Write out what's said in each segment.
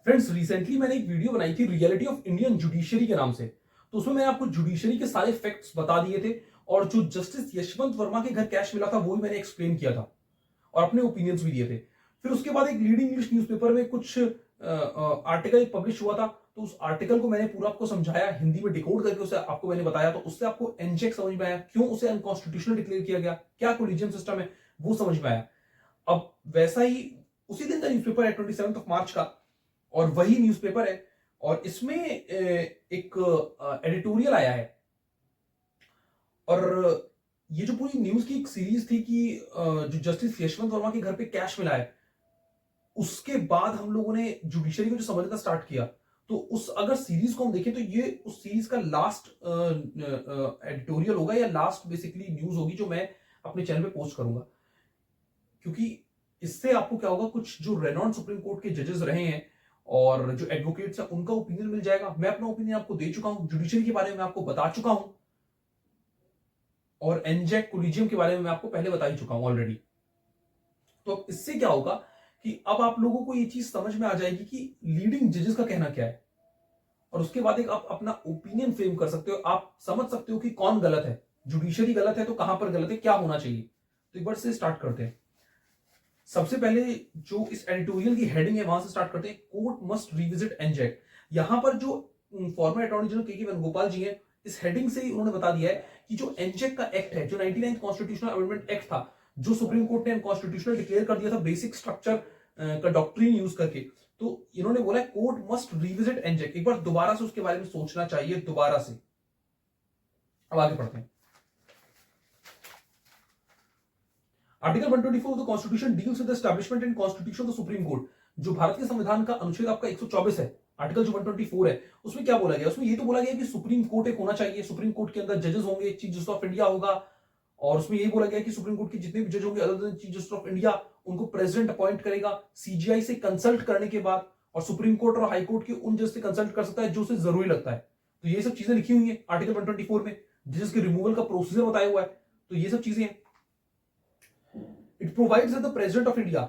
Friends, recently मैंने एक video बनाई थी रियलिटी ऑफ इंडियन जुडिशरी के नाम से। तो उसमें मैंने आपको जुडिशरी के सारे फैक्ट्स बता दिए थे और जो जस्टिस यशवंत वर्मा के घर कैश मिला था वो भी मैंने एक्सप्लेन किया था और अपने ओपिनियंस भी दिए थे। फिर उसके बाद एक लीडिंग इंग्लिश न्यूज़पेपर में कुछ आर्टिकल पब्लिश हुआ था, तो उस आर्टिकल को मैंने पूरा आपको समझाया, हिंदी में डिकोड करके उसे आपको मैंने बताया। तो उससे आपको एनजेक समझ में आया, क्यों उसे अनकॉन्स्टिट्यूशनल डिक्लेयर किया गया, क्या कोलिजियम सिस्टम है, वो समझ में आया। अब वैसा ही उसी दिन का न्यूज़पेपर है 27 मार्च का, और वही न्यूज़पेपर है और इसमें एक एडिटोरियल आया है। और ये जो पूरी न्यूज की एक सीरीज थी कि जो जस्टिस यशवंत वर्मा के घर पे कैश मिला है, उसके बाद हम लोगों ने जुडिशरी को जो समझना स्टार्ट किया। तो उस अगर सीरीज को हम देखें तो ये उस सीरीज का लास्ट एडिटोरियल होगा या लास्ट बेसिकली न्यूज होगी जो मैं अपने चैनल पे पोस्ट करूंगा, क्योंकि इससे आपको क्या होगा, कुछ जो रेनॉल्ड सुप्रीम कोर्ट के जजेस रहे हैं और जो एडवोकेट्स हैं उनका ओपिनियन मिल जाएगा। मैं अपना ओपिनियन आपको दे चुका हूं, जुडिशरी के बारे में आपको बता चुका हूं और एनजेक कोलिजियम के बारे में मैं आपको पहले बता ही चुका हूं ऑलरेडी। तो इससे क्या होगा कि अब आप लोगों को ये चीज समझ में आ जाएगी कि लीडिंग जजेस का कहना क्या है, और उसके बाद एक आप अपना ओपिनियन फ्रेम कर सकते हो, आप समझ सकते हो कि कौन गलत है। जुडिशरी गलत है तो कहां पर गलत है, क्या होना चाहिए। तो एक बार से स्टार्ट करते हैं। सबसे पहले जो इस एडिटोरियल की हेडिंग है वहां से स्टार्ट करते हैं, कोर्ट मस्ट रिविजिट एनजेक। यहां पर जो फॉर्मर अटॉर्नी जनरल के वेणुगोपाल जी हैं, इस हेडिंग से ही उन्होंने बता दिया है कि जो एनजेक का एक्ट है, जो 99th कॉन्स्टिट्यूशनल अमेंडमेंट एक्ट था, जो सुप्रीम कोर्ट ने अनकॉन्स्टिट्यूशनल डिक्लेयर कर दिया था बेसिक स्ट्रक्चर का डॉक्ट्रिन यूज करके, तो इन्होंने बोला है कोर्ट मस्ट रिविजिट एनजेक। एक बार दोबारा से उसके बारे में सोचना चाहिए, दोबारा से। अब आगे पढ़ते हैं। Article 124 of the constitution deals with the establishment and constitution of the supreme court. जो भारत के संविधान का अनुच्छेद आपका 124 है, आर्टिकल जो 124 है, उसमें क्या बोला गया? उसमें ये तो बोला गया कि सुप्रीम कोर्ट एक होना चाहिए, सुप्रीम कोर्ट के अंदर जजेस होंगे, चीफ जस्टिस ऑफ इंडिया होगा, और उसमें यही बोला गया कि सुप्रीम कोर्ट के जितने भी जज होंगे other than chief justice of India, उनको प्रेसिडेंट अपॉइंट करेगा सीजीआई से कंसल्ट करने के बाद, और सुप्रीम कोर्ट और हाई कोर्ट के उन जज से कंसल्ट कर सकता है जो उसे जरूरी लगता है। तो ये सब चीजें लिखी हुई है आर्टिकल 124 में, जजेस के रिमूवल का प्रोसीजर बताया हुआ है। तो ये सब चीजें हैं। It provides that the President of India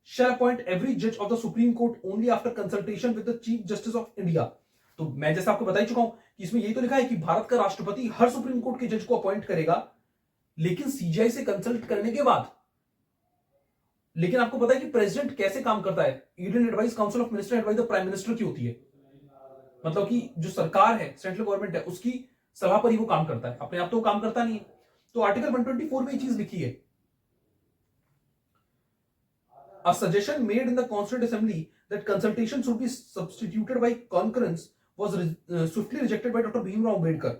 shall appoint every judge of the Supreme Court only after consultation with the Chief Justice of India। तो मैं जैसे आपको बता ही चुका हूं कि इसमें यही तो लिखा है कि भारत का राष्ट्रपति हर सुप्रीम कोर्ट के जज को अपॉइंट करेगा, लेकिन सीजीआई से कंसल्ट करने के बाद। लेकिन आपको पता है कि प्रेसिडेंट कैसे काम करता है? Eden advice council of minister advice the prime minister की होती है। मतलब कि जो सरकार है, सेंट्रल गवर्नमेंट है, उसकी सलाह पर ही वो काम करता है, अपने आप तो वो काम करता नहीं है। तो आर्टिकल 124 में ये चीज लिखी है, a suggestion made in the Constituent Assembly that consultation should be substituted by concurrence was swiftly rejected by Dr. Bhimrao Ambedkar।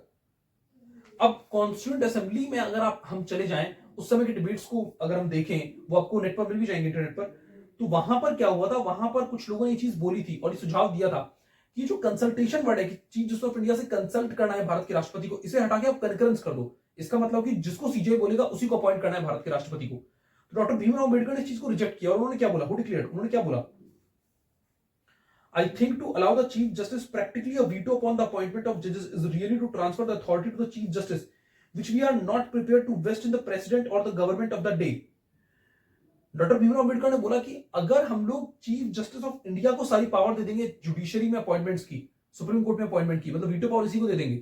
अब कॉन्स्टिट्यूंट असेंबली में अगर आप हम चले जाएं, उस समय के डिबेट्स को अगर हम देखें, वो आपको नेट पर मिल भी जाएंगे, इंटरनेट पर। तो वहां पर क्या हुआ था, वहां पर कुछ लोगों ने ये चीज बोली थी और ये सुझाव दिया था कि जो कंसल्टेशन वर्ड है कि चीफ जस्टिस ऑफ इंडिया से कंसल्ट करना है भारत के राष्ट्रपति को, इसे हटा के आप कनकरेंस कर दो। इसका मतलब कि जिसको सीजीआई बोलेगा उसी को अपॉइंट करना है भारत के राष्ट्रपति को। तो डॉक्टर भीमराव अम्बेडकर ने इस चीज को रिजेक्ट किया और उन्होंने क्या बोला, हु डिक्लेयर्ड, उन्होंने क्या बोला, I think to allow the chief justice practically a veto upon the appointment of जजेस is really to transfer the authority to the chief justice which we are not prepared to vest in the president or the government of the day. Doctor Bhimrao Ambedkar ने बोला कि अगर हम लोग chief justice of India को सारी power दे देंगे judiciary में अपॉइंटमेंट्स की, सुप्रीम कोर्ट में अपॉइंटमेंट की, मतलब वीटो पावर इसी को दे देंगे,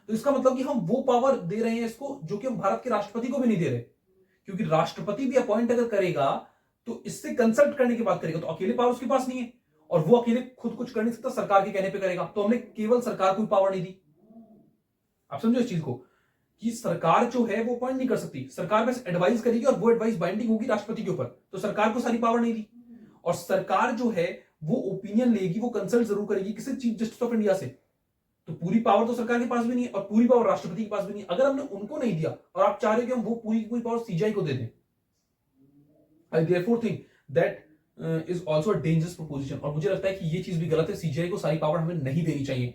तो इसका मतलब कि हम वो पावर दे रहे हैं इसको जो कि हम भारत के राष्ट्रपति को भी नहीं दे रहे। क्योंकि राष्ट्रपति भी अपॉइंट अगर करेगा तो इससे कंसल्ट करने की बात करेगा, तो अकेले पावर उसके पास नहीं है और वो अकेले खुद कुछ कर नहीं सकता, सरकार के कहने पे करेगा। तो हमने केवल सरकार को पावर नहीं दी। आप समझो इस चीज को कि सरकार जो है वो अपॉइंट नहीं कर सकती, सरकार बस एडवाइस करेगी और वो एडवाइस बाइंडिंग होगी राष्ट्रपति के ऊपर। तो सरकार को सारी पावर नहीं दी, और सरकार जो है वो ओपिनियन लेगी, वो कंसल्ट जरूर करेगी किसी चीफ जस्टिस ऑफ इंडिया से। तो पूरी पावर तो सरकार के पास भी नहीं है और पूरी पावर राष्ट्रपति के पास भी नहीं है। अगर हमने उनको नहीं दिया और आप चाह रहे हो कि हम वो पूरी की पूरी पावर सीजीआई को दे दें, I therefore think that is also a dangerous proposition। और मुझे लगता है कि ये चीज भी गलत है, सीजीआई को सारी पावर हमें नहीं देनी चाहिए।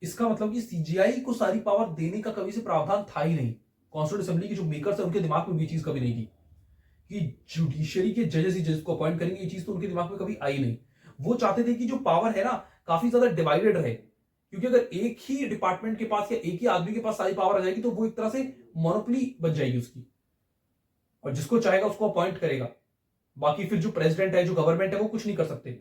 इसका मतलब कि सीजीआई को सारी पावर देने का कभी से प्रावधान था ही नहीं। कॉन्स्टिट्यूंट असेंबली के जो मेकर्स है उनके दिमाग में भी चीज कभी नहीं थी कि जुडिशरी के जजेस ही जजेस को अपॉइंट करेंगे। ये चीज तो उनके दिमाग में कभी आई नहीं। वो चाहते थे कि जो पावर है ना काफी ज्यादा डिवाइडेड रहे, क्योंकि अगर एक ही डिपार्टमेंट के पास या एक ही आदमी के पास सारी पावर आ जाएगी तो वो एक तरह से मोनोपोली बन जाएगी उसकी, और जिसको चाहेगा उसको अपॉइंट करेगा। बाकी फिर जो प्रेसिडेंट है, जो गवर्नमेंट है, वो कुछ नहीं कर सकते।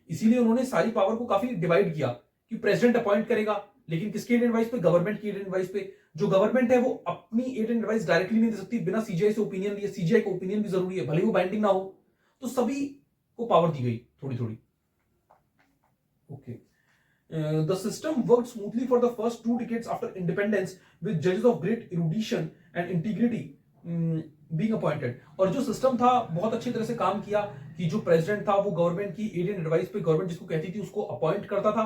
इसीलिए उन्होंने सारी पावर को काफी डिवाइड किया कि प्रेसिडेंट अपॉइंट करेगा, लेकिन किसके एड एडवाइस पे? गवर्नमेंट की एड एडवाइस पे। जो गवर्नमेंट है वो अपनी एड एडवाइस डायरेक्टली नहीं दे सकती बिना सीजीआई से ओपिनियन लिए। सीजीआई का ओपिनियन भी जरूरी है, भले ही वो बाइंडिंग ना हो। तो सभी को पावर दी गई थोड़ी थोड़ी। Okay, the system worked smoothly for the first 2 decades after independence, with judges of great erudition and integrity being appointed। और जो सिस्टम था बहुत अच्छी तरह से काम किया कि जो प्रेसिडेंट था वो गवर्नमेंट की एड एंड एडवाइस पे, गवर्नमेंट जिसको कहती थी उसको अपॉइंट करता था,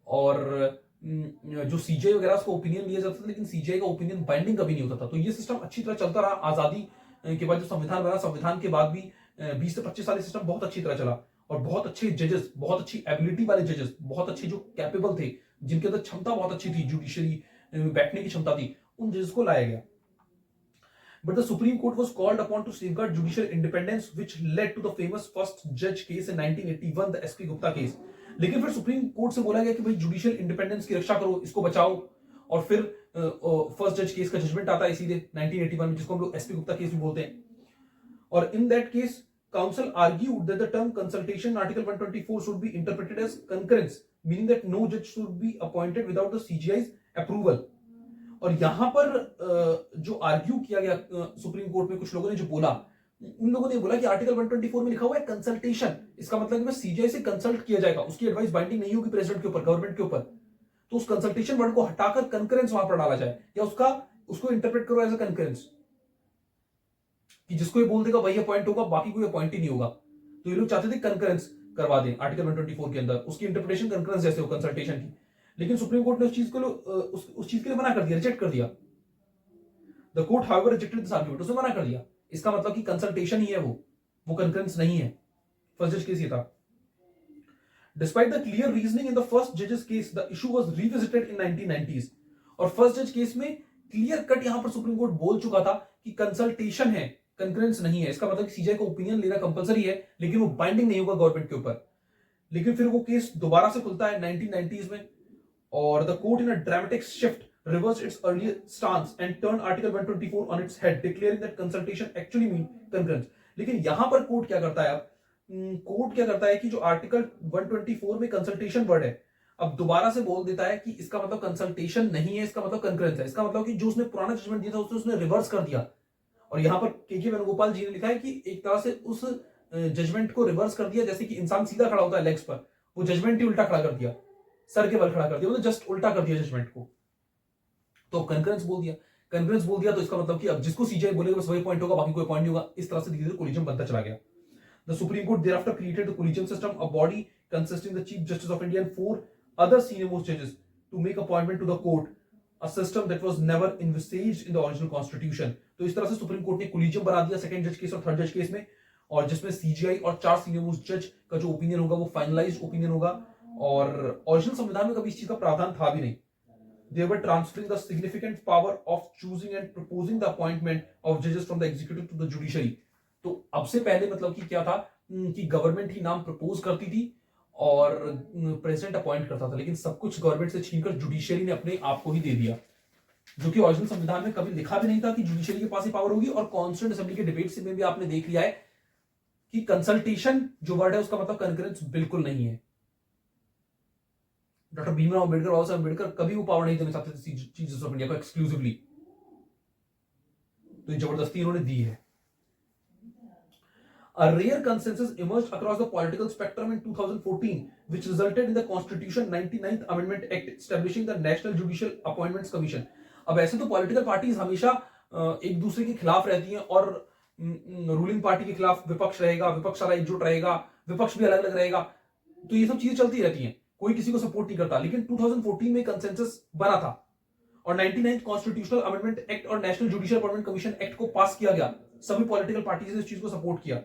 और जो सीजीआई वगैरह उसको ओपिनियन लिया जाता था, लेकिन सीजीआई का ओपिनियन बाइंडिंग कभी नहीं होता था। तो ये सिस्टम अच्छी तरह चलता रहा आजादी के बाद। जो संविधान बना, संविधान के बाद भी 20 से 25 साल सिस्टम बहुत अच्छी तरह चला, और बहुत अच्छे जजेस, बहुत अच्छी एबिलिटी वाले जजेस, बहुत अच्छे जो कैपेबल थे, जिनके अंदर क्षमता बहुत अच्छी थी, जुडिशरी बैठने की क्षमता थी, उन जजेस को लाया गया। But the Supreme Court was called upon to safeguard judicial independence, which led to the famous first judge case in 1981, the SP Gupta case। लेकिन फिर सुप्रीम कोर्ट से बोला गया कि भाई जुडिशियल इंडिपेंडेंस की रक्षा करो, इसको बचाओ। और फिर फर्स्ट जज केस का जजमेंट आता है इसीलिए 1981 में, जिसको हम लोग एसपी गुप्ता केस भी बोलते हैं। और in that case counsel argued that the term consultation in article 124 should be interpreted as concurrence, meaning that no judge should be appointed without the CGI's approval। और यहां पर जो आर्ग्यू किया गया सुप्रीम कोर्ट में, कुछ लोगों ने जो बोला, उन लोगों ने बोला कि आर्टिकल 124 में लिखा हुआ है कंसल्टेशन, इसका मतलब कि मैं सीजीआई से कंसल्ट किया जाएगा, उसकी एडवाइस बाइंडिंग नहीं होगी प्रेसिडेंट के ऊपर, गवर्नमेंट के ऊपर। तो उस कंसल्टेशन वर्ड को हटाकर कंकरेंस वहां पर डाला जाए, या उसको इंटरप्रेट करो एज अ कंकरेंस, कि जिसको ये बोल देगा वही अपॉइंट होगा, बाकी कोई अपॉइंट ही नहीं होगा। तो ये लोग चाहते थे कंकरेंस करवा दें आर्टिकल 124 के अंदर, उसकी इंटरप्रिटेशन कंकरेंस जैसे हो कंसल्टेशन की। लेकिन सुप्रीम कोर्ट ने उस चीज के लिए मना कर दिया, रिजेक्ट कर दिया। The court however rejected this argument, उसने मना कर दिया। इसका मतलब कि कंसल्टेशन ही है वो कंकरेंस नहीं है। फर्स्ट जज केस ये था। Despite the clear reasoning in the first judge's case, the issue was revisited in 1990s। और फर्स्ट जज केस में क्लियर कट यहां पर सुप्रीम कोर्ट बोल चुका था कि कंसल्टेशन है, कंकरेंस नहीं है। इसका मतलब कि सीजीआई को ओपिनियन लेना कंपलसरी है, लेकिन वो बाइंडिंग नहीं होगा गवर्नमेंट के ऊपर। लेकिन फिर वो केस दोबारा से खुलता है 1990s में, और the court in a dramatic shift reversed its earlier stance and turned article 124 on its head, declaring that consultation actually mean concurrence। लेकिन यहां पर कोर्ट क्या करता है? कोर्ट क्या करता है कि जो आर्टिकल 124 में कंसल्टेशन वर्ड है, अब दोबारा से बोल देता है कि इसका मतलब कंसल्टेशन नहीं है, इसका मतलब कंकरेंस है। इसका मतलब कि जो उसने पुराना जजमेंट दिया था उसने रिवर्स कर दिया। और यहां पर के वेणुगोपाल जी ने लिखा है कि एक तरह से उस जजमेंट को रिवर्स कर दिया, जैसे कि इंसान सीधा खड़ा होता है लेग्स पर, वो जजमेंट ही उल्टा खड़ा कर दिया, सर के बल खड़ा कर दिया, मतलब जस्ट उल्टा कर दिया जजमेंट को। तो कंकरेंस बोल दिया। कंकरेंस बोल दिया तो इसका मतलब कि अब जिसको सीजीआई बोलेगा बस वही पॉइंट होगा, बाकी कोई पॉइंट नहीं होगा। इस तरह से धीरे धीरे कोलिजन बनता चला गया। The Supreme Court thereafter created the collegium system, a body consisting of the Chief Justice of India and 4 other senior most judges to make appointment to the court, a system that was never envisaged in the original constitution। तो इस तरह से supreme court ने collegium बना दिया second जज case और third जज केस में, और जिसमें सीजीआई और 4 सीनियर मोस्ट जज का जो ओपिनियन होगा वो फाइनलाइज्ड ओपिनियन होगा। और ओरिजिनल संविधान में कभी इस चीज का प्रावधान था भी नहीं। They were transferring the significant power of choosing and proposing the appointment of judges from the executive to the judiciary। तो अब से पहले मतलब कि क्या था कि गवर्नमेंट ही नाम प्रपोज करती थी और प्रेसिडेंट अपॉइंट करता था, लेकिन सब कुछ गवर्नमेंट से छीनकर जुडिशियरी ने अपने आप को ही दे दिया, जो कि ओरिजिनल संविधान में कभी लिखा भी नहीं था कि जुडिशियरी के पास ही पावर होगी। और कॉन्स्टिट्यूएंट असेंबली के डिबेट्स में भी आपने देख लिया है कि कंसल्टेशन जो वर्ड है उसका मतलब कंकरेंस बिल्कुल नहीं है। डॉक्टर भीमराव अंबेडकर, बाबा साहब अंबेडकर कभी वो पावर नहीं देना चाहते थे चीफ जस्टिस ऑफ इंडिया को एक्सक्लूसिवली, तो ये जबरदस्ती इन्होंने दी है। A rare consensus emerged across the political spectrum in 2014, which resulted in the Constitution 99th Amendment Act establishing the National Judicial Appointments Commission। अब ऐसे तो पॉलिटिकल पार्टीज हमेशा एक दूसरे के खिलाफ रहती हैं, और रूलिंग पार्टी के खिलाफ विपक्ष रहेगा, विपक्ष सारा एकजुट रहेगा, विपक्ष भी अलग अलग रहेगा, तो ये सब चीजें चलती रहती हैं, कोई किसी को सपोर्ट नहीं करता। लेकिन 2014 में कंसेंसस बना था और 99th कॉन्स्टिट्यूशनल अमेंडमेंट एक्ट और national judicial appointment commission act को पास किया गया। सभी पॉलिटिकल पार्टीज ने इस चीज को सपोर्ट किया।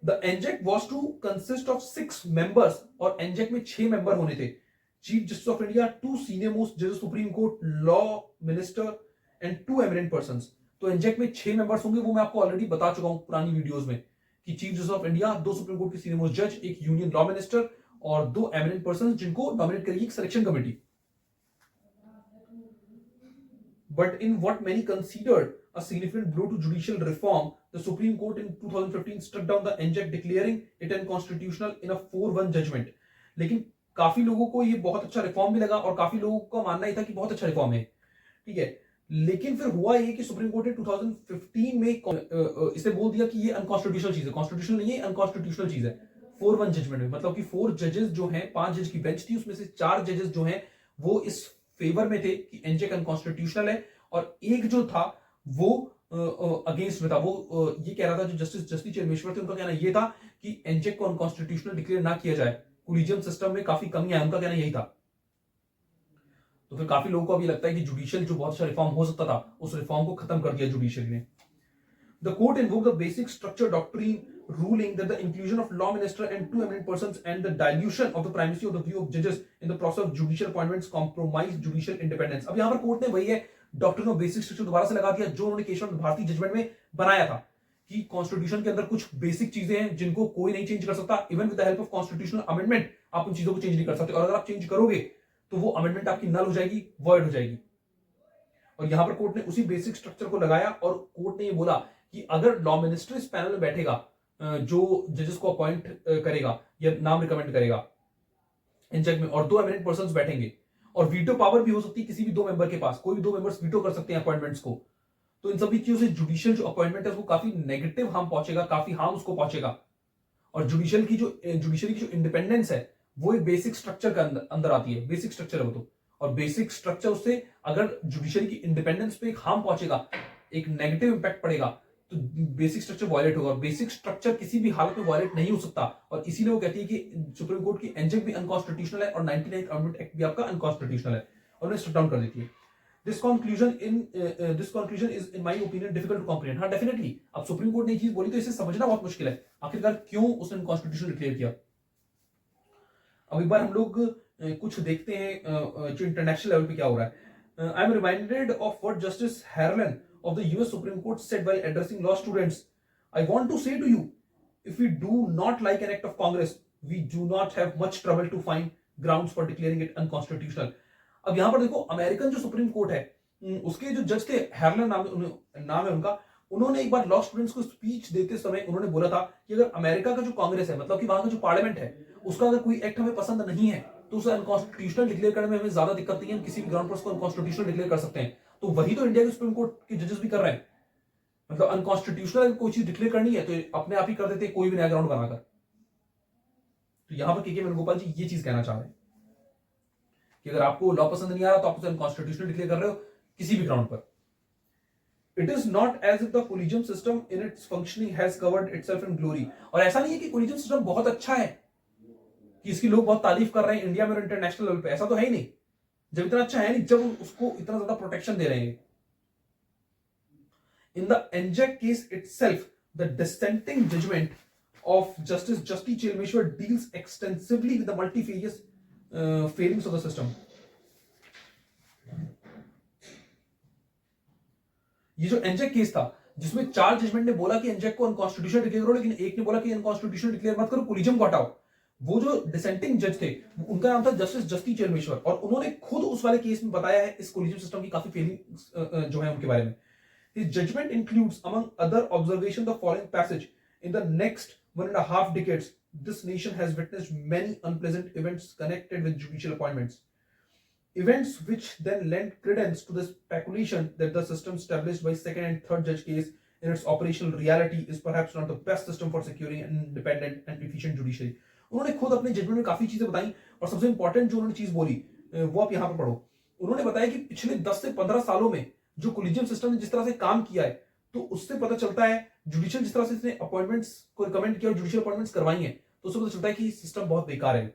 The NJAC was to consist of 6 members, और एनजेक में 6 मेंबर होने थे। Chief justice of India, 2 senior most जजेस supreme court, law minister and 2 eminent persons. तो एनजेक में 6 मेंबर्स होंगे, वो मैं आपको ऑलरेडी बता चुका हूं पुरानी वीडियोस में, कि chief justice of India, 2 supreme court के सीनियर मोस्ट जज, एक यूनियन लॉ मिनिस्टर और 2 एमिनेंट पर्संस जिनको नॉमिनेट करेगी एक selection committee. But in what many considered a significant blow to judicial reform, the Supreme Court in 2015 struck down the NJAC, declaring it unconstitutional in a 4-1 judgment. लेकिन काफी लोगों को ये बहुत अच्छा रिफॉर्म भी लगा और काफी लोगों का मानना ही था कि बहुत अच्छा रिफॉर्म है, ठीक है। लेकिन फिर हुआ ये कि सुप्रीम कोर्ट ने 2015 में इसे बोल दिया कि ये अनकॉन्स्टिट्यूशनल चीज है, कॉन्स्टिट्यूशनल नहीं है, अनकॉन्स्टिट्यूशनल चीज है 4-1 जजमेंट में। मतलब कि 4 जजेस जो हैं, 5 जज की बेंच थी, उसमें से 4 जजेस जो हैं वो इस फेवर में थे कि एनजेक अनकॉन्स्टिट्यूशनल है, और एक जो था वो अगेंस्ट में था। वो ये कह रहा था, जो जस्टिस चेरमेश्वर थे, उनका कहना ये था कि एनजेक को अनकॉन्स्टिट्यूशनल डिक्लेयर ना किया जाए, कोलिजियम सिस्टम में काफी कमी है, उनका कहना यही था। तो फिर काफी लोगों को अभी लगता है कि जुडिशियल जो बहुत अच्छा रिफॉर्म हो सकता था, उस रिफॉर्म को खत्म कर दिया जुडिशियल ने। The court invoked the basic structure doctrine, ruling that the inclusion of law minister and 2 eminent persons and the dilution of the primacy of the view of judges in the process of judicial appointments compromise judicial independence. अब यहां पर court ने वही है doctrine of basic structure दोबारा से लगा दिया जो उन्होंने केशव भारती जजमेंट में बनाया था, कि कॉन्स्टिट्यूशन के अंदर कुछ बेसिक चीजें हैं जिनको कोई नहीं चेंज कर सकता, even with the help of constitutional amendment आप उन चीजों को चेंज नहीं कर सकते, और अगर आप चेंज करोगे तो वो अमेंडमेंट आपकी नल हो जाएगी, वॉइड हो जाएगी। और यहां पर कोर्ट ने उसी बेसिक स्ट्रक्चर को लगाया और कोर्ट ने ये बोला कि अगर लॉ मिनिस्टर इस पैनल में बैठेगा, जो जजेस को अपॉइंट करेगा या नाम रिकमेंड करेगा एनजेक में, और 2 एमिनेंट पर्संस बैठेंगे, और वीटो पावर भी हो सकती है किसी भी 2 मेंबर के पास, कोई भी 2 मेंबर्स वीटो कर सकते हैं अपॉइंटमेंट्स को, तो इन सभी चीजों से जुडिशियल जो अपॉइंटमेंट है उसको काफी नेगेटिव हार्म पहुंचेगा, काफी हार्म उसको पहुंचेगा। और जुडिशियल की जो इंडिपेंडेंस है वो एक बेसिक स्ट्रक्चर के अंदर आती है, बेसिक स्ट्रक्चर है वो तो, और बेसिक स्ट्रक्चर उससे अगर जुडिशियरी की इंडिपेंडेंस पे एक हार्म पहुंचेगा, एक नेगेटिव इंपैक्ट पड़ेगा, तो बेसिक स्ट्रक्चर वायलेट होगा। बेसिक स्ट्रक्चर किसी भी हालत में वायलेट नहीं हो सकता, और इसीलिए वो कहती है कि सुप्रीम कोर्ट की एनजेक भी अनकॉन्स्टिट्यूशनल है और 99 अमेंडमेंट एक्ट भी आपका अनकॉन्स्टिट्यूशनल है, और उन्हें स्ट्रक डाउन कर देती है। This conclusion is in my opinion difficult to comprehend. हाँ डेफिनेटली, अब सुप्रीम कोर्ट ने ये चीज बोली तो इसे समझना बहुत मुश्किल है, आखिरकार क्यों उसने अनकॉन्स्टिट्यूशनल डिक्लेयर किया। अब एक बार हम लोग कुछ देखते हैं जो इंटरनेशनल लेवल पे क्या हो रहा है। I am reminded of what justice Harlan of the US Supreme Court said while addressing law students, I want to say to you, if we do not like an act of Congress, we do not have much trouble to find grounds for declaring it unconstitutional. अब यहां पर देखो, American जो supreme court है, उसके जो जज थे, हैरलन नाम है उनका, उन्होंने एक बार लॉ स्टूडेंट्स को स्पीच देते समय उन्होंने बोला था कि अगर अमेरिका का जो कांग्रेस है, मतलब कि वहां का जो पार्लियामेंट है, उसका अगर कोई एक्ट हमें पसंद नहीं है तो उसे अनकॉन्स्टिट्यूशनल डिक्लेयर करने में हमें ज्यादा दिक्कत नहीं है, किसी भी ग्राउंड पर उसको अनकॉन्स्टिट्यूशनल डिक्लेयर कर सकते हैं। तो वही तो इंडिया के सुप्रीम कोर्ट के जजेस भी कर रहे हैं, मतलब अनकॉन्स्टिट्यूशनल कोई चीज डिक्लेयर करनी है तो अपने आप ही कर देते हैं, कोई भी नया ग्राउंड बनाकर। तो यहां पर के वेणुगोपाल जी ये चीज कहना चाह रहे हैं कि अगर आपको लॉ पसंद नहीं आ रहा तो आप उसे अनकॉन्स्टिट्यूशनल डिक्लेयर कर रहे हो किसी भी ग्राउंड पर। It is not as if the collegium system in its functioning has covered itself in glory. और ऐसा नहीं है कि कोलिजियम सिस्टम बहुत अच्छा है, कि इसकी लोग बहुत तारीफ कर रहे हैं इंडिया में और इंटरनेशनल लेवल पे, ऐसा तो है ही नहीं। जब इतना अच्छा है नहीं, जब उसको इतना ज्यादा प्रोटेक्शन दे रहे हैं। In the NJAC case itself, the dissenting judgment of justice Jasti Chelameswar deals extensively with the multifarious failings of the system. ये जो एनजेक केस था, जिसमें 4 जजमेंट ने बोला कि एनजेक को अनकॉन्स्टिट्यूशनल डिक्लेयर करो, लेकिन एक ने बोला कि अनकॉन्स्टिट्यूशनल डिक्लेयर मत करो, कोलिजियम को हटाओ। वो जो डिसेंटिंग जज थे उनका नाम था जस्टिस जस्टी चेलमेश्वर, और उन्होंने खुद उस वाले केस में बताया है इस कोलिजियम सिस्टम की काफी फेलिंग जो है उनके बारे में। His judgment includes, among other observations, the following passage: in the next 1.5 decades, this nation has witnessed many unpleasant events connected with judicial appointments. Events which then lend credence to the speculation that the system established by second and third judge case in its operational reality is perhaps not the best system for securing an independent and efficient judiciary. उन्होंने खुद अपने judgement में काफी चीजें बताई, और सबसे important जो उन्होंने चीज बोली वो आप यहां पर पढ़ो। उन्होंने बताया कि पिछले 10 से 15 सालों में जो कोलिजियम सिस्टम ने जिस तरह से काम किया है, तो उससे पता चलता है, जुडिशियल जिस तरह से इसने अपॉइंटमेंट्स को रिकमेंड किया और जुडिशियल अपॉइंटमेंट्स करवाई हैं, तो उससे पता चलता है कि सिस्टम बहुत बेकार है।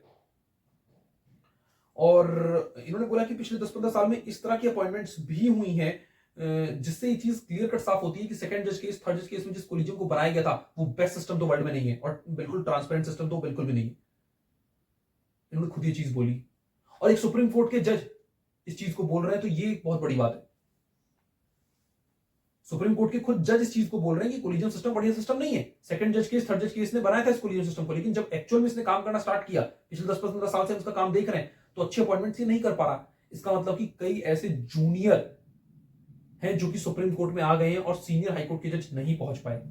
और इन्होंने बोला कि पिछले 10-15 साल में इस तरह की अपॉइंटमेंट्स भी हुई हैं, जिससे ये चीज क्लियर कट साफ होती है कि सेकंड जज केस, थर्ड जज केस में जिस कोलिजियम को बनाया गया था वो बेस्ट सिस्टम तो वर्ल्ड में नहीं है, और बिल्कुल ट्रांसपेरेंट सिस्टम तो बिल्कुल भी नहीं है। इन्होंने खुद ये चीज बोली, और एक सुप्रीम कोर्ट के जज इस चीज को बोल रहे हैं, तो ये एक बहुत बड़ी बात है। सुप्रीम कोर्ट के खुद जज इस चीज को बोल रहे हैं कि कोलिजियम सिस्टम बढ़िया सिस्टम नहीं है। सेकंड जज केस, थर्ड जज केस ने बनाया था इस कोलिजियम सिस्टम को, लेकिन जब एक्चुअल में इसने काम करना स्टार्ट किया, पिछले 10-15 साल से हम इसका काम देख रहे हैं, तो अच्छे अपॉइंटमेंट्स ये नहीं कर पा रहा। इसका मतलब कि कई ऐसे जूनियर हैं जो कि सुप्रीम कोर्ट में आ गए हैं और सीनियर हाईकोर्ट के जज नहीं पहुंच पाए।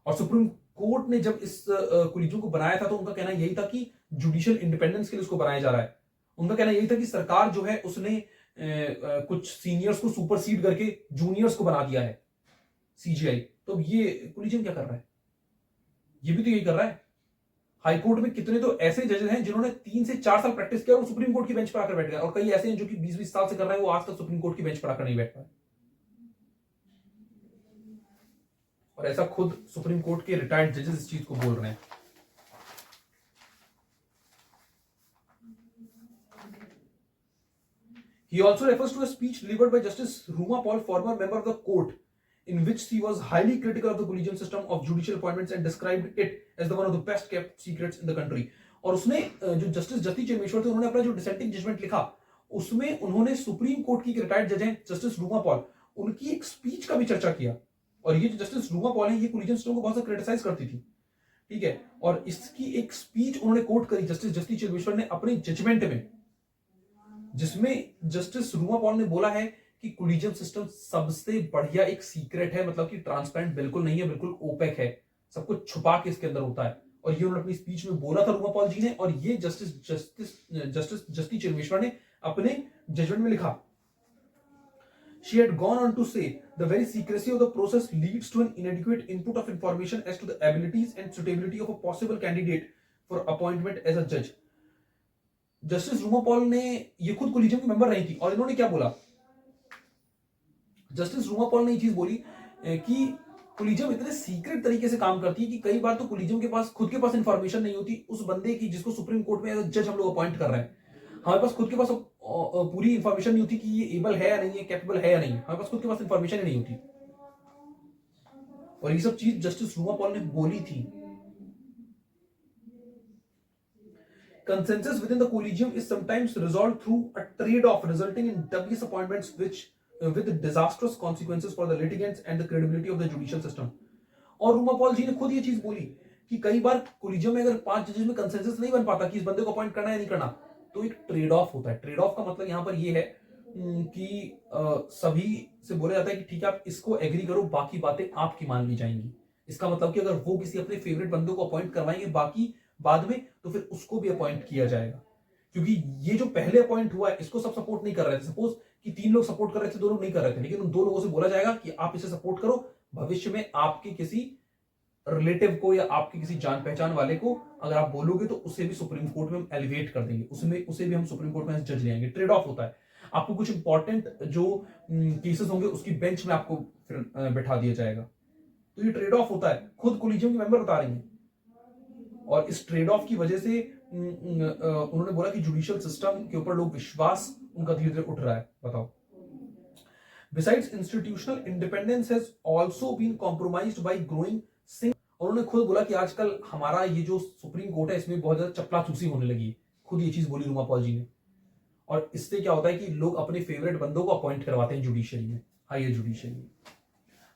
और सुप्रीम कोर्ट ने जब इस कोलिजियम को बनाया था तो उनका कहना यही था कि जुडिशियल इंडिपेंडेंस के लिए उसको बनाया जा रहा है। उनका कहना यही था कि सरकार जो है उसने कुछ सीनियर्स को सुपरसीड करके जूनियर्स को बना दिया है सीजीआई। तो ये कोलिजियम क्या कर रहा है? ये भी तो यही कर रहा है। हाईकोर्ट में कितने तो ऐसे जजेस हैं जिन्होंने 3 से 4 साल प्रैक्टिस किया और सुप्रीम कोर्ट की बेंच पर आकर बैठ गए, और कई ऐसे हैं जो कि 20-20 साल से कर रहे हैं, वो आज तक सुप्रीम कोर्ट की बेंच पर आकर नहीं बैठ पाए। और ऐसा खुद सुप्रीम कोर्ट के रिटायर्ड जजेस इस चीज को बोल रहे हैं। He also refers to a speech delivered by Justice Ruma Paul, former member of the court, in which he was highly critical of the collegium system of judicial appointments and described it as the one of the best kept secrets in the country. और उसने जो justice justice चेमेश्वर थे उन्होंने अपना जो dissenting judgement लिखा उसमें उन्होंने सुप्रीम कोर्ट की रिटायर्ड जज हैं जस्टिस रूमा पॉल, उनकी एक स्पीच का भी चर्चा किया। और ये जो जस्टिस रूमा पॉल है ये कोलिजियम सिस्टम को बहुत सा क्रिटिसाइज करती थी, ठीक है। और इसकी एक स्पीच उन्होंने कोट करी जस्टिस जस्टिस चेमेश्वर ने अपने जजमेंट में, जिसमें जस्टिस रूमा पॉल ने बोला है कि कोलिजियम सिस्टम सबसे बढ़िया एक सीक्रेट है, मतलब कि ट्रांसपेरेंट बिल्कुल नहीं है, बिल्कुल ओपेक है, सब कुछ छुपा के इसके अंदर होता है। और ये उन्होंने अपनी स्पीच में बोला था रूमा पॉल जी ने, और ये जस्टिस चेमेश्वर ने अपने जजमेंट में लिखा। She had gone on to say, the very secrecy of the process leads to an inadequate input of information as to the abilities and suitability of a possible candidate for appointment as a judge. Justice Ruma Paul ने, ये खुद collegium की member रही थी, और इन्होंने क्या बोला? जस्टिस रूमा पॉल ने ये चीज बोली कि कोलिजियम इतने सीक्रेट तरीके से काम करती है कि कई बार तो कोलिजियम के पास खुद के पास इंफॉर्मेशन नहीं होती उस बंदे की जिसको सुप्रीम कोर्ट में एज अ जज हम लोग अपॉइंट कर रहे हैं। हमारे पास खुद के पास पूरी इंफॉर्मेशन नहीं होती कि ये एबल है या नहीं है, कैपेबल है या नहीं, हमारे पास खुद के पास इंफॉर्मेशन ही नहीं होती। और ये सब चीज जस्टिस रूमा पॉल ने बोली थी। Consensus within the collegium is sometimes resolved through a trade-off resulting in dubious appointments which with disastrous consequences for the litigants and the credibility of the judicial system. और रूमा पॉल जी ने खुद ये चीज बोली कि कई बार कोलिजियम में अगर 5 जजेस में कंसेंसस नहीं बन पाता कि इस बंदे को अपॉइंट करना है नहीं करना, तो एक ट्रेड ऑफ होता है। ट्रेड ऑफ का मतलब यहां पर ये है कि सभी से बोला जाता है कि ठीक है आप इसको एग्री करो, बाकी बातें आपकी मान ली जाएंगी। इसका मतलब कि अगर वो किसी अपने फेवरेट बंदे को अपॉइंट करवाएंगे बाकी बाद में, तो फिर उसको भी अपॉइंट किया जाएगा, क्योंकि ये जो पहले अपॉइंट हुआ है इसको सब सपोर्ट नहीं कर रहे थे। सपोज कि 3 लोग सपोर्ट कर रहे थे, 2 लोग नहीं कर रहे थे, लेकिन उन 2 लोगों से बोला जाएगा कि आप इसे सपोर्ट करो, भविष्य में आपके किसी रिलेटिव को या आपके किसी जान पहचान वाले को अगर आप बोलोगे तो उसे भी सुप्रीम कोर्ट में हम एलिवेट कर देंगे, उसे भी हम सुप्रीम कोर्ट में जज ले आएंगे। ट्रेड ऑफ होता है। आपको कुछ इंपॉर्टेंट जो केसेस होंगे उसकी बेंच में आपको फिर बैठा दिया जाएगा। तो ये ट्रेड ऑफ होता है, खुद कोलिजियम के मेंबर बता रही हैं। और इस ट्रेड ऑफ की वजह से उन्होंने बोला कि जुडिशियल सिस्टम के ऊपर लोग विश्वास उनका धीरे धीरे उठ रहा है। बताओ। Besides, institutional independence has also been compromised by growing और उन्होंने खुद बोला कि आजकल हमारा ये जो सुप्रीम कोर्ट है इसमें बहुत ज्यादा चपलाचूसी होने लगी है। खुद ये चीज बोली रूमा पॉल जी ने। और इससे क्या होता है कि लोग अपने फेवरेट बंदों को अपॉइंट करवाते हैं जुडिशियरी में, हायर जुडिशियरी में।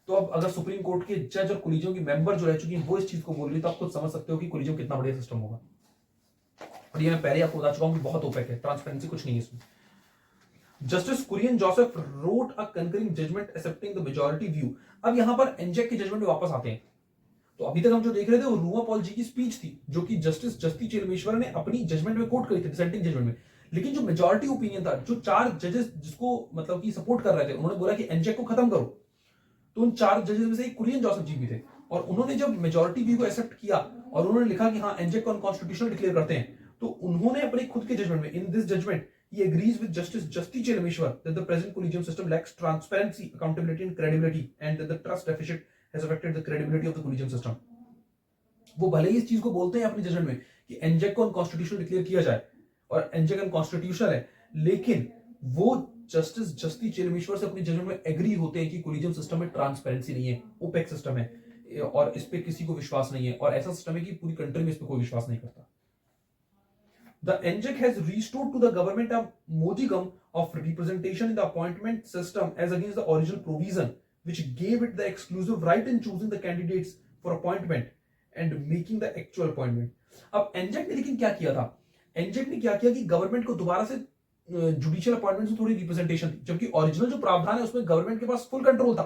तो अब अगर सुप्रीम कोर्ट के जज और कोलिजियम के मेंबर जो रह चुके हैं वो इस चीज को बोल रही, तो आप खुद समझ सकते हो कि कोलिजियम कितना बढ़िया सिस्टम होगा। और ये मैं पहले आपको बता चुका हूं कि बहुत ओपेक है, ट्रांसपेरेंसी कुछ नहीं है इसमें। Justice Kurian Joseph wrote a concurring judgment accepting the majority view. अब यहां पर एनजेक के जजमेंट में वापस आते हैं। तो अभी तक हम जो देख रहे थे वो रूमा पॉल जी की स्पीच थी, जो कि जस्टिस जस्टिस चेलमेश्वर ने अपनी जजमेंट में कोट करी थी, डिसेंटिंग जजमेंट में। लेकिन जो मेजॉरिटी ओपिनियन था, जो 4 जजेस जिसको मतलब कि सपोर्ट कर रहे थे, उन्होंने बोला कि एनजेक को खत्म करो। तो उन 4 जजेस में से एक कुरियन जोसेफ जी भी थे। और उन्होंने जब मेजॉरिटी व्यू को एक्सेप्ट किया और उन्होंने लिखा कि हाँ एनजेक को अनकॉन्स्टिट्यूशनल डिक्लेयर करते हैं, तो उन्होंने अपने खुद के जजमेंट में, in this judgment he agrees with Justice Justice Chiremeshwar that the present collegium system lacks transparency, accountability and credibility, and that the trust deficit has affected the credibility of the collegium system. वो भले ही इस चीज को बोलते हैं अपनी judgement में कि एनजेक को अनकॉन्स्टिट्यूशनल डिक्लेयर किया जाए और एनजेक अनकॉन्स्टिट्यूशनल है, लेकिन वो जस्टिस जस्टिस चेलमेश्वर से अपनी जजमेंट में एग्री होते हैं कि कोलिजियम सिस्टम में ट्रांसपेरेंसी नहीं है, ओपेक सिस्टम है और इस पे किसी को विश्वास नहीं है, और ऐसा सिस्टम है कि पूरी कंट्री में इस पे कोई विश्वास नहीं करता। The NJEC has restored to the government a modicum of representation in the appointment system as against the original provision, which gave it the exclusive right in choosing the candidates for appointment and making the actual appointment. अब NJEC ने लेकिन क्या किया था? NJEC ने क्या किया कि गवर्नमेंट को दोबारा से जुडिशियल अपॉइंटमेंट्स में थोड़ी रिप्रेजेंटेशन थी, जबकि ओरिजिनल जो प्रावधान है उसमें गवर्नमेंट के पास फुल कंट्रोल था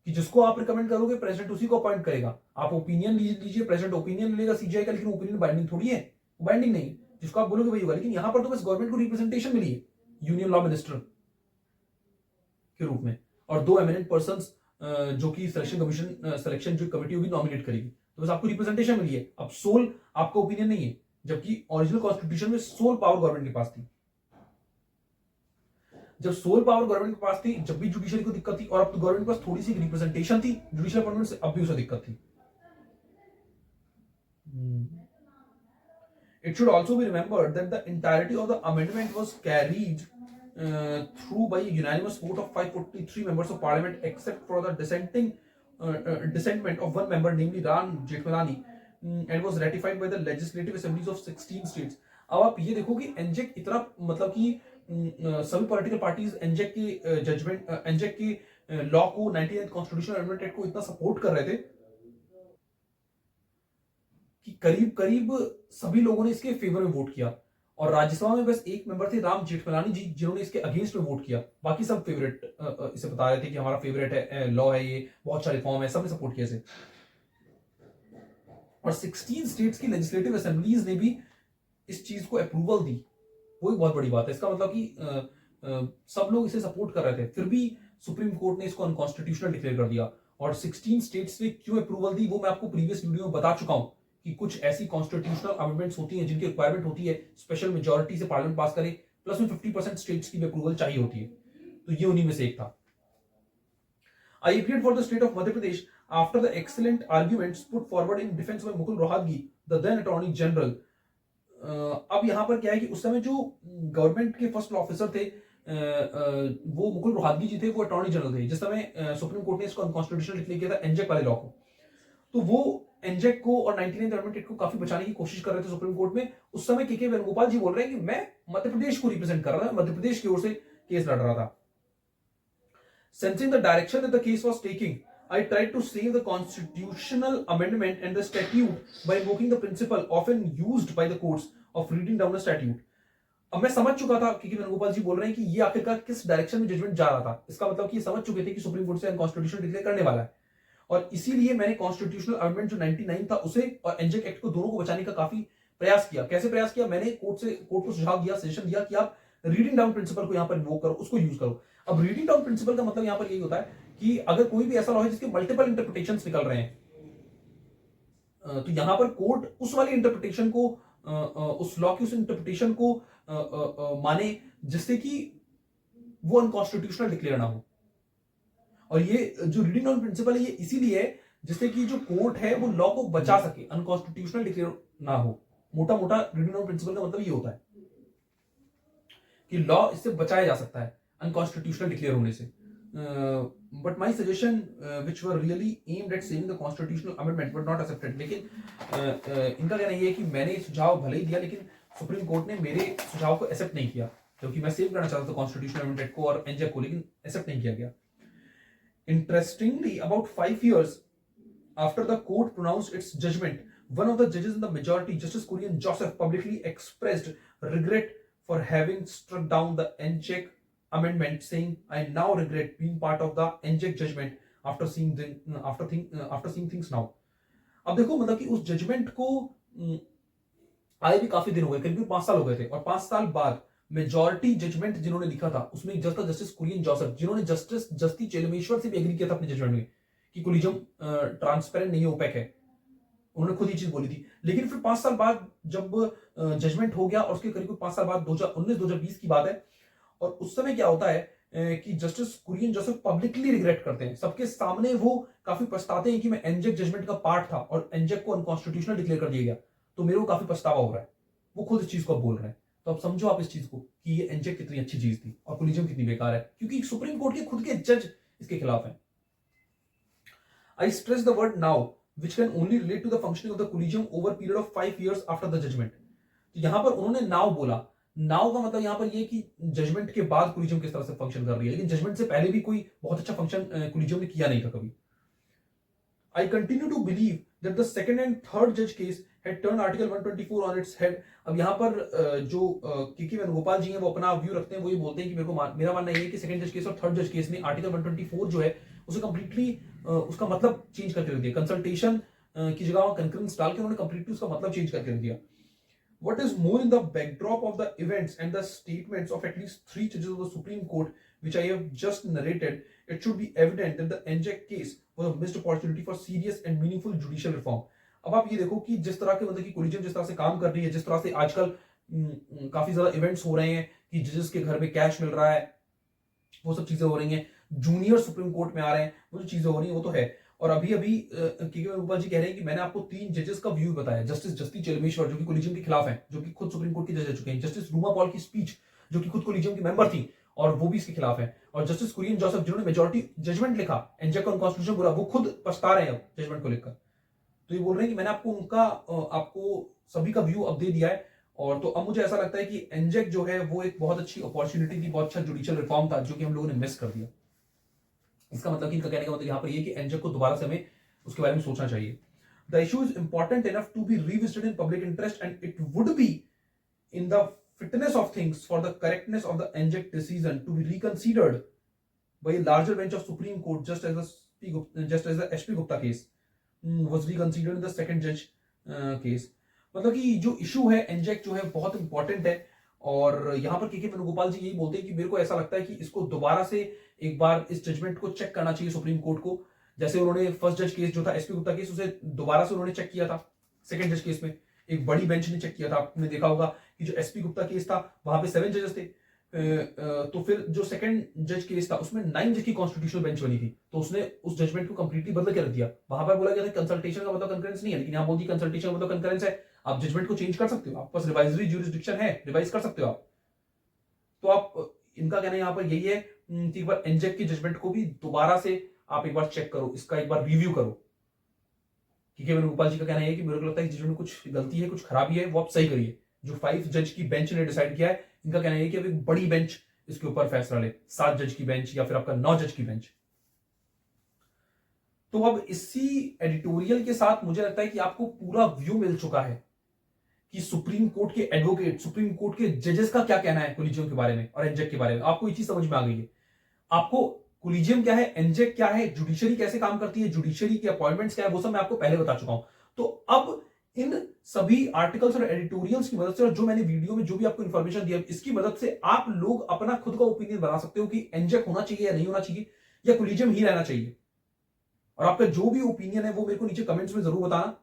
कि जिसको आप रिकमेंड करोगे प्रेसिडेंट उसी को अपॉइंट करेगा। आप ओपिनियन लीजिए, प्रेसिडेंट ओपिनियन लेगा सीजीआई का, लेकिन ओपिनियन बाइंडिंग थोड़ी है, बाइंडिंग नहीं, जिसको आप बोलोगे वही होगा। लेकिन यहां पर तो बस गवर्नमेंट को रिप्रेजेंटेशन मिली है यूनियन लॉ मिनिस्टर के रूप में, और 2 एमिनेंट पर्संस जो कि सिलेक्शन कमीशन सिलेक्शन जो कमेटी होगी नॉमिनेट करेगी, तो बस आपको रिप्रेजेंटेशन मिली है। अब सोल आपका ओपिनियन नहीं है, जबकि ओरिजिनल कॉन्स्टिट्यूशन में सोल पावर गवर्नमेंट के पास थी। जब सोल पावर गवर्नमेंट के पास थी, जब भी जुडिशियरी को दिक्कत थी, और अब तो गवर्नमेंट के पास थोड़ी सी रिप्रेजेंटेशन थी जुडिशियल अपॉइंटमेंट से, अब भी उसे दिक्कत थी। It should also be remembered that the entirety of the amendment was carried through by a unanimous vote of 543 members of parliament, except for the dissentment of one member, namely Ram Jethmalani, and was ratified by the legislative assemblies of 16 states. अब आप ये देखो कि एनजेक इतना मतलब कि सभी political parties एनजेक के जजमेंट एनजेक के लॉ को 99th कॉन्स्टिट्यूशनल अमेंडमेंट एक्ट को इतना सपोर्ट कर रहे थे कि करीब करीब सभी लोगों ने इसके फेवर में वोट किया, और राज्यसभा में बस एक मेंबर थे राम जेठमलानी जी जिन्होंने इसके अगेंस्ट में वोट किया, बाकी सब फेवरेट इसे बता रहे थे कि हमारा फेवरेट है लॉ है, ये बहुत सारे रिफॉर्म है, सबने सपोर्ट किया इसे। और 16 स्टेट्स की लेजिस्लेटिव असेंबलीज ने भी इस चीज को अप्रूवल दी, वो एक बहुत बड़ी बात है। इसका मतलब कि सब लोग इसे सपोर्ट कर रहे थे, फिर भी सुप्रीम कोर्ट ने इसको अनकॉन्स्टिट्यूशनल डिक्लेयर कर दिया। और 16 स्टेट्स ने क्यों अप्रूवल दी वो मैं आपको प्रीवियस वीडियो में बता चुका हूं कि कुछ ऐसी कॉन्स्टिट्यूशनल अमेंडमेंट्स होती हैं जिनकी रिक्वायरमेंट होती है स्पेशल मेजॉरिटी से पार्लियामेंट पास करे, प्लस में 50% स्टेट्स की भी अप्रूवल चाहिए होती है, तो ये उन्हीं में से एक था। I appealed for the state of Madhya Pradesh after the excellent arguments put forward in defense by Mukul Rohatgi, the then Attorney General. अब यहां पर क्या है कि उस समय जो गवर्नमेंट के फर्स्ट ऑफिसर थे वो मुकुल रोहतगी जी थे, वो अटॉर्नी जनरल थे जिस समय सुप्रीम कोर्ट ने इसको अनकॉन्स्टिट्यूशनल डिक्लेयर किया था एनजेक वाले लॉ को। तो वो एनजेक को और 99 गवर्नमेंट एक्ट को काफी बचाने की कोशिश कर रहे थे सुप्रीम कोर्ट में। उस समय के वेणुगोपाल जी बोल रहे हैं कि मैं मध्य प्रदेश को रिप्रेजेंट कर रहा था, मध्य प्रदेश की ओर से केस लड़ रहा था। Sensing the direction that the case was taking, I tried to save the constitutional amendment and the statute by invoking the principle often used by the courts of reading down the statute. अब मैं समझ चुका था क्योंकि वेणुगोपाल जी बोल रहे हैं कि ये आखिरकार किस डायरेक्शन में जजमेंट जा रहा था, इसका मतलब कि ये समझ चुके थे कि सुप्रीम कोर्ट से अनकॉन्स्टिट्यूशनल डिक्लेयर करने वाला है, और इसीलिए मैंने कॉन्स्टिट्यूशनल अमेंडमेंट जो 99 था उसे और एनजेक एक्ट को दोनों को बचाने का काफी प्रयास किया। कैसे प्रयास किया? मैंने कोर्ट को सुझाव दिया, सजेशन दिया कि आप रीडिंग डाउन प्रिंसिपल को यहां पर इन्वोक करो, उसको यूज करो। अब रीडिंग डाउन प्रिंसिपल का मतलब यहां पर यही होता है कि अगर कोई भी ऐसा लॉ है जिसके मल्टीपल इंटरप्रिटेशंस निकल रहे हैं, तो यहां पर कोर्ट उस वाली इंटरप्रिटेशन को उस लॉ की उस इंटरप्रिटेशन को माने जिससे कि वो अनकॉन्स्टिट्यूशनल डिक्लेयर ना हो। और ये जो रीडिंग डाउन प्रिंसिपल है ये इसीलिए है जिससे कि जो कोर्ट है वो लॉ को बचा सके, अनकॉन्स्टिट्यूशनल डिक्लेयर ना हो। मोटा मोटा रीडिंग डाउन प्रिंसिपल का मतलब ये होता है कि लॉ इससे बचाया जा सकता है अनकॉन्स्टिट्यूशनल डिक्लेयर होने से। But my suggestion which were really aimed at saving the constitutional amendment were not accepted. लेकिन इनका कहना यह है कि मैंने सुझाव भले ही दिया लेकिन सुप्रीम कोर्ट ने मेरे सुझाव को एक्सेप्ट नहीं किया, क्योंकि मैं सेव करना चाहता था कॉन्स्टिट्यूशनल अमेंडमेंट को और एनजेक को, लेकिन एक्सेप्ट नहीं किया गया। Interestingly, about 5 years after the court pronounced its judgment, one of the judges in the majority, Justice Kurian Joseph, publicly expressed regret for having struck down the NJEC amendment, saying, "I now regret being part of the NJEC judgment after seeing things now." अब देखो मतलब कि उस judgement को आए भी काफी दिन हो गए, करीब 5 साल हो गए थे, और 5 साल बाद मेजॉरिटी जजमेंट जिन्होंने लिखा था उसमें जस्टिस कुरियन जोसेफ, जिन्होंने जस्टिस चेलमेश्वर से भी एग्री किया था अपने जजमेंट में कि कोलिजियम ट्रांसपेरेंट नहीं है, ओपेक है, उन्होंने खुद ही चीज बोली थी। लेकिन फिर 5 साल बाद जब जजमेंट हो गया और उसके करीब 5 साल बाद 2019-2020 की बात है, और उस समय क्या होता है कि justice Kurian Joseph publicly regret करते हैं, सबके सामने वो काफी पछताते हैं कि मैं एनजेक जजमेंट का पार्ट था और एनजेक को अनकॉन्स्टिट्यूशनल डिक्लेयर कर दिया गया, तो मेरे को काफी पछतावा हो रहा है। वो खुद इस चीज को बोल रहे हैं। तो अब समझो आप इस चीज को कि ये एनजेक कितनी अच्छी चीज थी और कोलिजियम कितनी बेकार है, क्योंकि सुप्रीम कोर्ट के खुद के जज इसके खिलाफ हैं। आई stress the word now which can only relate to the functioning of the collegium over a period of 5 years after the judgment। तो यहां पर उन्होंने नाउ बोला, नाउ का मतलब यहां पर ये कि जजमेंट के बाद कोलिजियम किस तरह से फंक्शन कर रही है, लेकिन जजमेंट से पहले भी कोई बहुत अच्छा फंक्शन कोलिजियम ने किया नहीं था कभी। I continue to believe that the second and third judge case had turned Article 124 on its head. अब यहाँ पर जो के वेणुगोपाल जी हैं वो अपना व्यू रखते हैं, वो ये बोलते हैं कि मेरा मानना ये है कि सेकंड जज केस और थर्ड जज केस ने आर्टिकल 124 जो है उसे कंप्लीटली उसका मतलब चेंज करके रख दिया। कंसल्टेशन की जगह कंकरेंस डाल के उन्होंने कंप्लीटली उसका मतलब चेंज करके रख दिया। What is more, in the backdrop of the events and the statements of at least 3 judges of the Supreme Court, which I have just narrated, it should be evident that the NJAC case was a missed opportunity for serious and meaningful judicial reform. अब आप ये देखो कि जिस तरह के मतलब की कोलिजियम जिस तरह से काम कर रही है, जिस तरह से आजकल काफी ज्यादा इवेंट्स हो रहे हैं कि जजेस के घर में कैश मिल रहा है, वो सब चीजें हो रही हैं, जूनियर सुप्रीम कोर्ट में आ रहे हैं, वो जो चीजें हो रही हैं वो तो है। और अभी अभी के वेणुगोपाल जी कह रहे हैं कि मैंने आपको 3 जजेस का व्यू बताया, जस्टिस जस्टिस चेलमेश्वर जो कि कोलिजियम के खिलाफ हैं, जो कि खुद सुप्रीम कोर्ट के जज रह चुके हैं, जस्टिस रूमा पॉल की स्पीच जो कि खुद कोलिजियम की मेंबर थी और वो भी इसके खिलाफ है, और जस्टिस कुरियन जोसेफ जिन्होंने मेजॉरिटी जजमेंट लिखा, एनजेक अनकॉन्स्टिट्यूशनल बोला, वो खुद पछता रहे हैं अब जजमेंट को लेकर। तो ये बोल रहे हैं कि मैंने आपको उनका आपको सभी का व्यू अब दे दिया है, और तो अब मुझे ऐसा लगता है कि एनजेक जो है वो एक बहुत अच्छी अपॉर्चुनिटी थी, बहुत अच्छा जुडिशियल रिफॉर्म था जो कि हम लोगों ने मिस कर दिया। इसका मतलब कि इनका कहने का मतलब यहाँ पर ये कि एनजेक को दोबारा से हमें उसके बारे में सोचना चाहिए। The issue is important enough to be revisited in public interest and it would be in the fitness of things for the correctness of the NJAC decision to be reconsidered by a larger bench of Supreme Court just as the HP Gupta case was reconsidered in the second जज case. मतलब कि जो issue है एनजेक जो है बहुत important है, और यहां पर के वेणुगोपाल जी यही बोलते हैं कि मेरे को ऐसा लगता है कि इसको दोबारा से एक बार इस जजमेंट को चेक करना चाहिए सुप्रीम कोर्ट को, जैसे उन्होंने फर्स्ट जज केस जो था एसपी गुप्ता केस उसे दोबारा से उन्होंने चेक किया था, सेकंड जज केस में एक बड़ी बेंच ने चेक किया था। आपने देखा होगा कि जो एसपी गुप्ता केस था वहां पे 7 जजेस थे, तो फिर जो सेकंड जज केस था उसमें 9 जज की कॉन्स्टिट्यूशनल बेंच बनी थी, तो उसने उस जजमेंट को कंप्लीटली बदल के रख दिया। वहां पर बोला गया था कंसल्टेशन का मतलब कंकरेंस नहीं है, लेकिन यहां बोल दी कंसल्टेशन का मतलब कंकरेंस है, आप जजमेंट को चेंज कर सकते हो, आपके पास रिवाइजरी ज्यूरिसडिक्शन है, रिवाइज कर सकते हो आप। तो आप इनका कहना यहाँ पर यही है कि एक बार एनजेक की जजमेंट को भी दोबारा से आप एक बार चेक करो, इसका एक बार रिव्यू करो। के वेणुगोपाल जी का कहना है कि मेरे को लगता है कि जजमेंट में कुछ गलती है, कुछ खराबी है, वो आप सही करिए। जो 5 जज की बेंच ने डिसाइड किया है, इनका कहना है कि अब एक बड़ी बेंच इसके ऊपर फैसला ले, 7 जज की बेंच या फिर आपका 9 जज की बेंच। तो अब इसी एडिटोरियल के साथ मुझे लगता है कि आपको पूरा व्यू मिल चुका है कि सुप्रीम कोर्ट के एडवोकेट, सुप्रीम कोर्ट के जजेस का क्या कहना है कोलिजियम के बारे में और एनजेक के बारे में। आपको ये चीज समझ में आ गई है, आपको कोलिजियम क्या है, एनजेक क्या है, जुडिशरी कैसे काम करती है, जुडिशरी के अपॉइंटमेंट्स क्या है, वो सब मैं आपको पहले बता चुका हूं। तो अब इन सभी आर्टिकल्स और एडिटोरियल्स की मदद से, और जो मैंने वीडियो में जो भी आपको इंफॉर्मेशन दिया, इसकी मदद से आप लोग अपना खुद का ओपिनियन बना सकते हो कि एनजेक होना चाहिए या नहीं होना चाहिए, या कोलिजियम ही रहना चाहिए। और आपका जो भी ओपिनियन है वो मेरे को नीचे कमेंट्स में जरूर बताना।